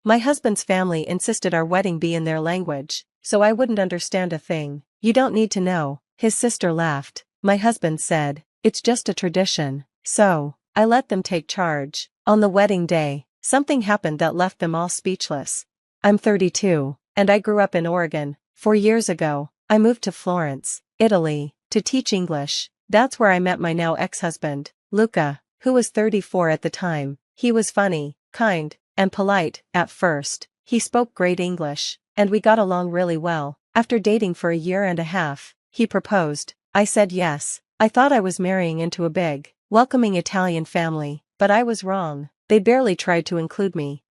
My husband's family insisted our wedding be in their language, so I wouldn't understand a thing. You don't need to know, his sister laughed. My husband said, it's just a tradition. So, I let them take charge. On the wedding day, something happened that left them all speechless. I'm 32, and I grew up in Oregon. 4 years ago, I moved to Florence, Italy, to teach English. That's where I met my now ex-husband, Luca, who was 34 at the time. He was funny, kind, and polite. At first, he spoke great English, and we got along really well. After dating for a year and a half, he proposed. I said yes. I thought I was marrying into a big, welcoming Italian family, but I was wrong. They barely tried to include me.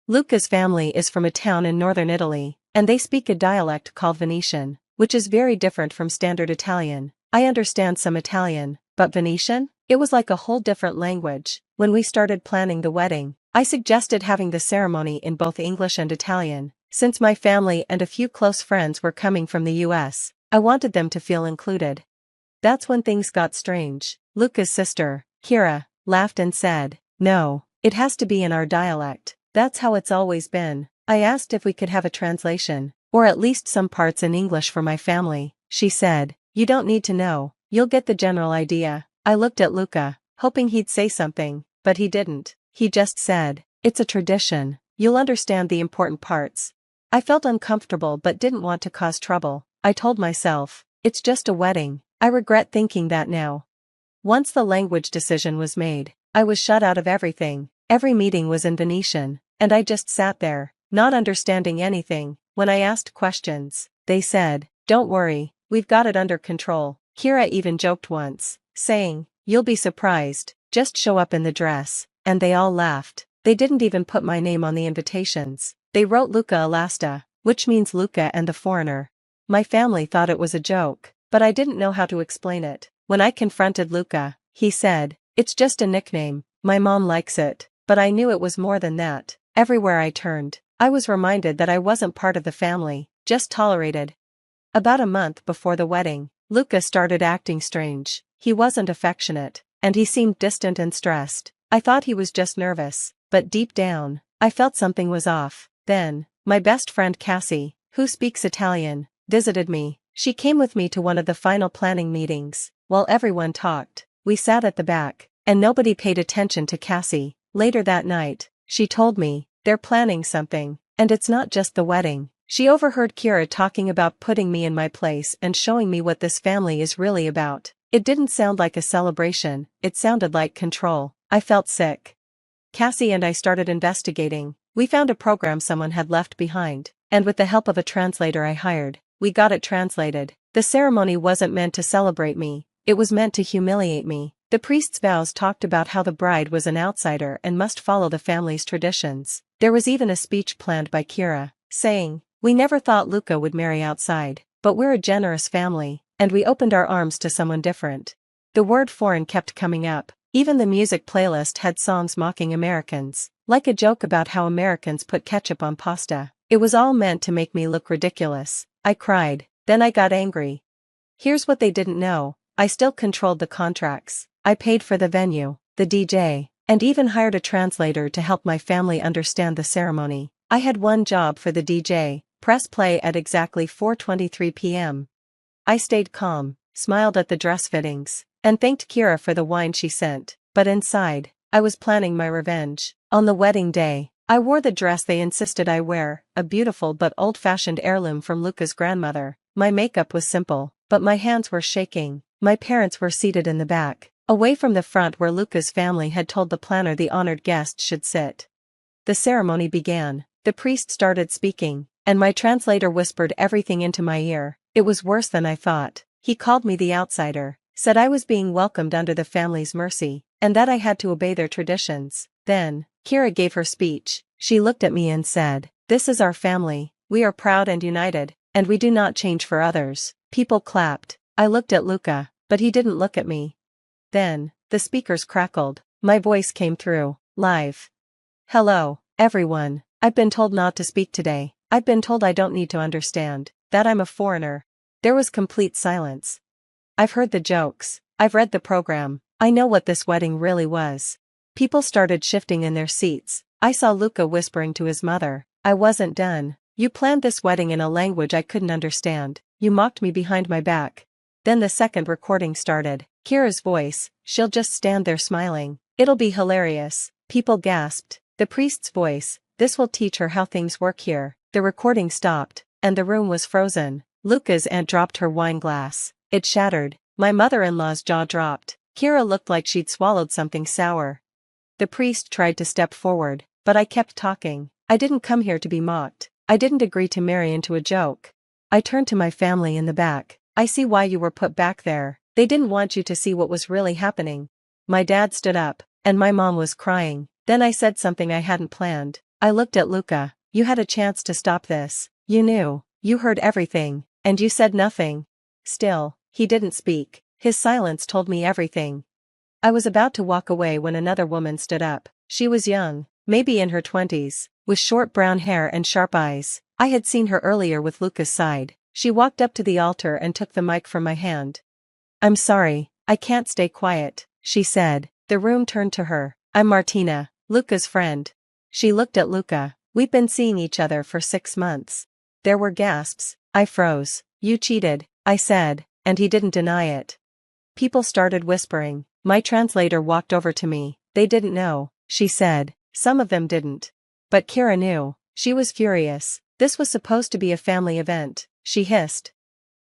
Luca's family is from a town in northern Italy, and they speak a dialect called Venetian, which is very different from standard Italian. I understand some Italian, but Venetian? It was like a whole different language. When we started planning the wedding, I suggested having the ceremony in both English and Italian. Since my family and a few close friends were coming from the US, I wanted them to feel included. That's when things got strange. Luca's sister, Kira, laughed and said, no, it has to be in our dialect. That's how it's always been. I asked if we could have a translation, or at least some parts in English for my family. She said, you don't need to know, you'll get the general idea. I looked at Luca, hoping he'd say something, but he didn't. He just said, it's a tradition, you'll understand the important parts. I felt uncomfortable but didn't want to cause trouble. I told myself, it's just a wedding. I regret thinking that now. Once the language decision was made, I was shut out of everything. Every meeting was in Venetian, and I just sat there, not understanding anything. When I asked questions, they said, don't worry, we've got it under control. Kira even joked once, saying, you'll be surprised, just show up in the dress, and they all laughed. They didn't even put my name on the invitations. They wrote Luca Alasta, which means Luca and the foreigner. My family thought it was a joke, but I didn't know how to explain it. When I confronted Luca, he said, it's just a nickname, my mom likes it, but I knew it was more than that. Everywhere I turned, I was reminded that I wasn't part of the family, just tolerated. About a month before the wedding, Luca started acting strange. He wasn't affectionate, and he seemed distant and stressed. I thought he was just nervous, but deep down, I felt something was off. Then, my best friend Cassie, who speaks Italian, visited me. She came with me to one of the final planning meetings. While everyone talked, we sat at the back, and nobody paid attention to Cassie. Later that night, she told me, they're planning something, and it's not just the wedding. She overheard Kira talking about putting me in my place and showing me what this family is really about. It didn't sound like a celebration, it sounded like control. I felt sick. Cassie and I started investigating. We found a program someone had left behind, and with the help of a translator I hired, we got it translated. The ceremony wasn't meant to celebrate me, it was meant to humiliate me. The priest's vows talked about how the bride was an outsider and must follow the family's traditions. There was even a speech planned by Kira, saying, we never thought Luca would marry outside, but we're a generous family, and we opened our arms to someone different. The word foreign kept coming up. Even the music playlist had songs mocking Americans, like a joke about how Americans put ketchup on pasta. It was all meant to make me look ridiculous. I cried, then I got angry. Here's what they didn't know, I still controlled the contracts. I paid for the venue, the DJ, and even hired a translator to help my family understand the ceremony. I had one job for the DJ, press play at exactly 4:23 p.m. I stayed calm, smiled at the dress fittings, and thanked Kira for the wine she sent, but inside, I was planning my revenge. On the wedding day, I wore the dress they insisted I wear, a beautiful but old-fashioned heirloom from Luca's grandmother. My makeup was simple, but my hands were shaking. My parents were seated in the back, away from the front where Luca's family had told the planner the honored guests should sit. The ceremony began. The priest started speaking, and my translator whispered everything into my ear. It was worse than I thought. He called me the outsider, said I was being welcomed under the family's mercy, and that I had to obey their traditions. Then, Kira gave her speech. She looked at me and said, this is our family, we are proud and united, and we do not change for others. People clapped. I looked at Luca, but he didn't look at me. Then, the speakers crackled. My voice came through, live. Hello, everyone. I've been told not to speak today. I've been told I don't need to understand, that I'm a foreigner. There was complete silence. I've heard the jokes. I've read the program. I know what this wedding really was. People started shifting in their seats. I saw Luca whispering to his mother. I wasn't done. You planned this wedding in a language I couldn't understand. You mocked me behind my back. Then the second recording started. Kira's voice, she'll just stand there smiling. It'll be hilarious. People gasped. The priest's voice, this will teach her how things work here. The recording stopped, and the room was frozen. Luca's aunt dropped her wine glass. It shattered. My mother-in-law's jaw dropped. Kira looked like she'd swallowed something sour. The priest tried to step forward, but I kept talking. I didn't come here to be mocked. I didn't agree to marry into a joke. I turned to my family in the back. I see why you were put back there. They didn't want you to see what was really happening. My dad stood up, and my mom was crying. Then I said something I hadn't planned. I looked at Luca. You had a chance to stop this. You knew. You heard everything, and you said nothing. Still, he didn't speak. His silence told me everything. I was about to walk away when another woman stood up. She was young, maybe in her 20s, with short brown hair and sharp eyes. I had seen her earlier with Luca's side. She walked up to the altar and took the mic from my hand. I'm sorry, I can't stay quiet, she said. The room turned to her. I'm Martina, Luca's friend. She looked at Luca. We've been seeing each other for 6 months. There were gasps. I froze. You cheated, I said, and he didn't deny it. People started whispering. My translator walked over to me. They didn't know, she said. Some of them didn't. But Kira knew. She was furious. This was supposed to be a family event, she hissed.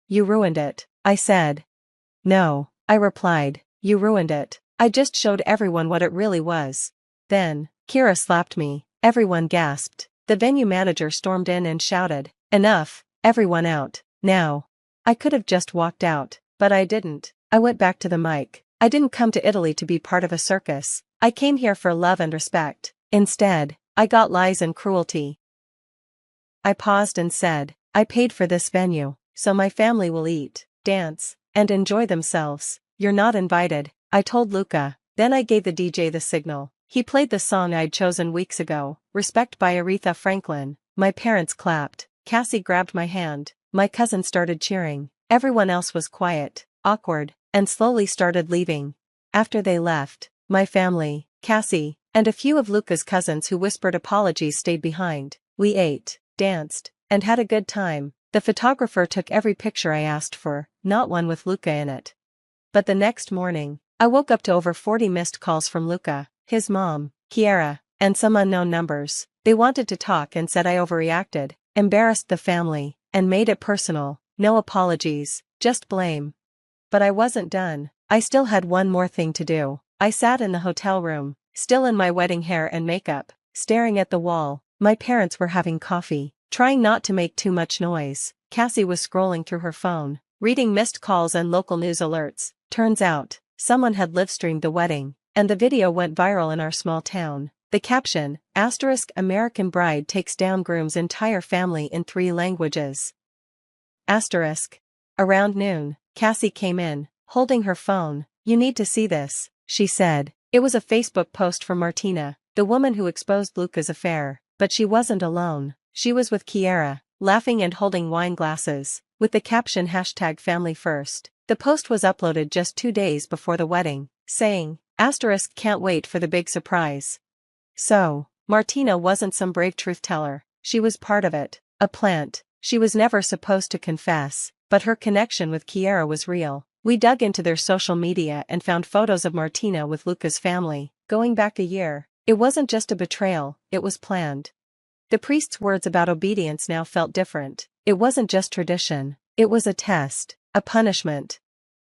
You ruined it, I said. No, I replied. You ruined it. I just showed everyone what it really was. Then, Kira slapped me. Everyone gasped. The venue manager stormed in and shouted, enough, everyone out, now. I could have just walked out, but I didn't. I went back to the mic. I didn't come to Italy to be part of a circus. I came here for love and respect. Instead, I got lies and cruelty. I paused and said, I paid for this venue, so my family will eat, dance, and enjoy themselves. You're not invited, I told Luca. Then I gave the DJ the signal. He played the song I'd chosen weeks ago, Respect by Aretha Franklin. My parents clapped. Cassie grabbed my hand. My cousin started cheering. Everyone else was quiet, awkward, and slowly started leaving. After they left, my family, Cassie, and a few of Luca's cousins who whispered apologies stayed behind. We ate, danced, and had a good time. The photographer took every picture I asked for, not one with Luca in it. But the next morning, I woke up to over 40 missed calls from Luca, his mom, Chiara, and some unknown numbers. They wanted to talk and said I overreacted, embarrassed the family, and made it personal. No apologies, just blame. But I wasn't done. I still had one more thing to do. I sat in the hotel room, still in my wedding hair and makeup, staring at the wall. My parents were having coffee, trying not to make too much noise. Cassie was scrolling through her phone, reading missed calls and local news alerts. Turns out, someone had live-streamed the wedding, and the video went viral in our small town. The caption, American bride takes down groom's entire family in 3 languages. Around noon, Cassie came in, holding her phone. You need to see this, she said. It was a Facebook post from Martina, the woman who exposed Luca's affair. But she wasn't alone. She was with Chiara, laughing and holding wine glasses, with the caption #FamilyFirst. The post was uploaded just 2 days before the wedding, saying, can't wait for the big surprise. So, Martina wasn't some brave truth teller. She was part of it, a plant. She was never supposed to confess, but her connection with Chiara was real. We dug into their social media and found photos of Martina with Luca's family, going back a year. It wasn't just a betrayal, it was planned. The priest's words about obedience now felt different. It wasn't just tradition, it was a test, a punishment.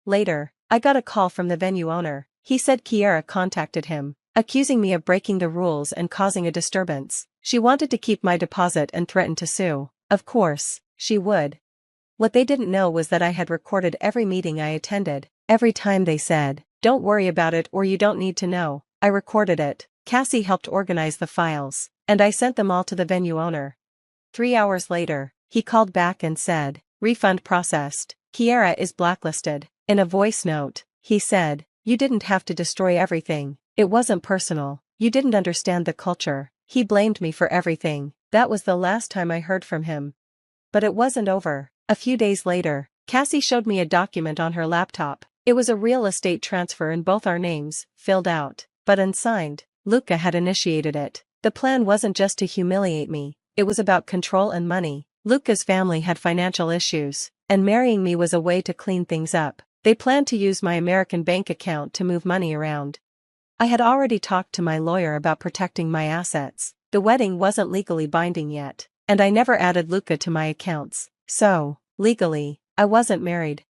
Later, I got a call from the venue owner. He said Chiara contacted him, accusing me of breaking the rules and causing a disturbance. She wanted to keep my deposit and threatened to sue. Of course, she would. What they didn't know was that I had recorded every meeting I attended. Every time they said, don't worry about it or you don't need to know, I recorded it. Cassie helped organize the files, and I sent them all to the venue owner. 3 hours later, he called back and said, refund processed. Chiara is blacklisted. In a voice note, he said, you didn't have to destroy everything. It wasn't personal. You didn't understand the culture. He blamed me for everything. That was the last time I heard from him. But it wasn't over. A few days later, Cassie showed me a document on her laptop. It was a real estate transfer in both our names, filled out, but unsigned. Luca had initiated it. The plan wasn't just to humiliate me, it was about control and money. Luca's family had financial issues, and marrying me was a way to clean things up. They planned to use my American bank account to move money around. I had already talked to my lawyer about protecting my assets. The wedding wasn't legally binding yet, and I never added Luca to my accounts, so, legally, I wasn't married.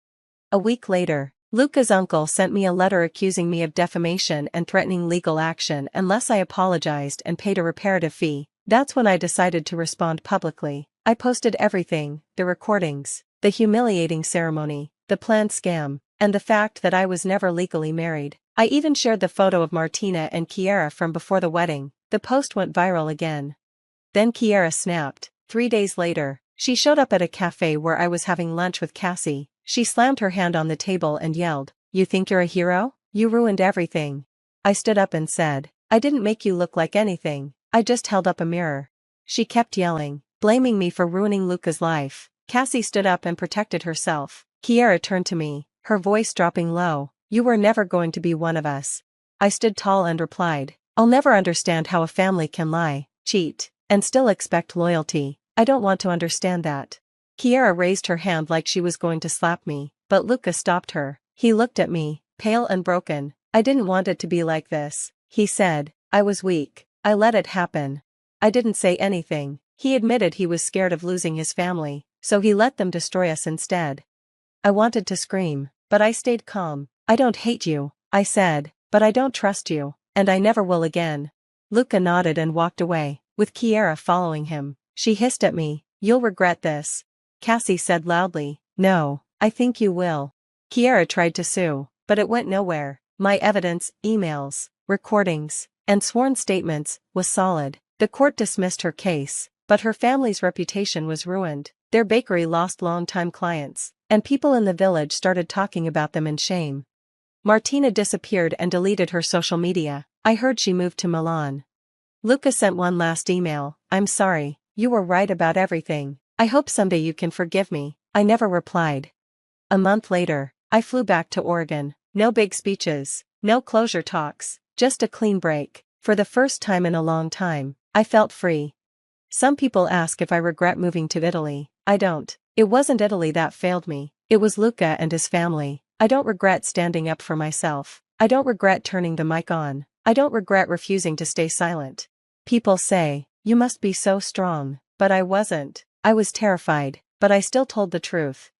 A week later, Luca's uncle sent me a letter accusing me of defamation and threatening legal action unless I apologized and paid a reparative fee. That's when I decided to respond publicly. I posted everything, the recordings, the humiliating ceremony, the planned scam, and the fact that I was never legally married. I even shared the photo of Martina and Kiera from before the wedding. The post went viral again. Then Kiera snapped. 3 days later, she showed up at a cafe where I was having lunch with Cassie. She slammed her hand on the table and yelled, "You think you're a hero? You ruined everything." I stood up and said, "I didn't make you look like anything, I just held up a mirror." She kept yelling, blaming me for ruining Luca's life. Cassie stood up and protected herself. Kiera turned to me, her voice dropping low, "You were never going to be one of us." I stood tall and replied, "I'll never understand how a family can lie, cheat, and still expect loyalty. I don't want to understand that." Kiera raised her hand like she was going to slap me, but Luca stopped her. He looked at me, pale and broken. "I didn't want it to be like this," he said. "I was weak. I let it happen. I didn't say anything." He admitted he was scared of losing his family, so he let them destroy us instead. I wanted to scream, but I stayed calm. "I don't hate you," I said, "but I don't trust you, and I never will again." Luca nodded and walked away, with Kiera following him. She hissed at me, "You'll regret this." Cassie said loudly, "No, I think you will." Kiera tried to sue, but it went nowhere. My evidence, emails, recordings, and sworn statements, was solid. The court dismissed her case, but her family's reputation was ruined. Their bakery lost long-time clients, and people in the village started talking about them in shame. Martina disappeared and deleted her social media. I heard she moved to Milan. Luca sent one last email, "I'm sorry, you were right about everything. I hope someday you can forgive me." I never replied. A month later, I flew back to Oregon. No big speeches, no closure talks, just a clean break. For the first time in a long time, I felt free. Some people ask if I regret moving to Italy. I don't. It wasn't Italy that failed me, it was Luca and his family. I don't regret standing up for myself. I don't regret turning the mic on. I don't regret refusing to stay silent. People say, "You must be so strong," but I wasn't. I was terrified, but I still told the truth.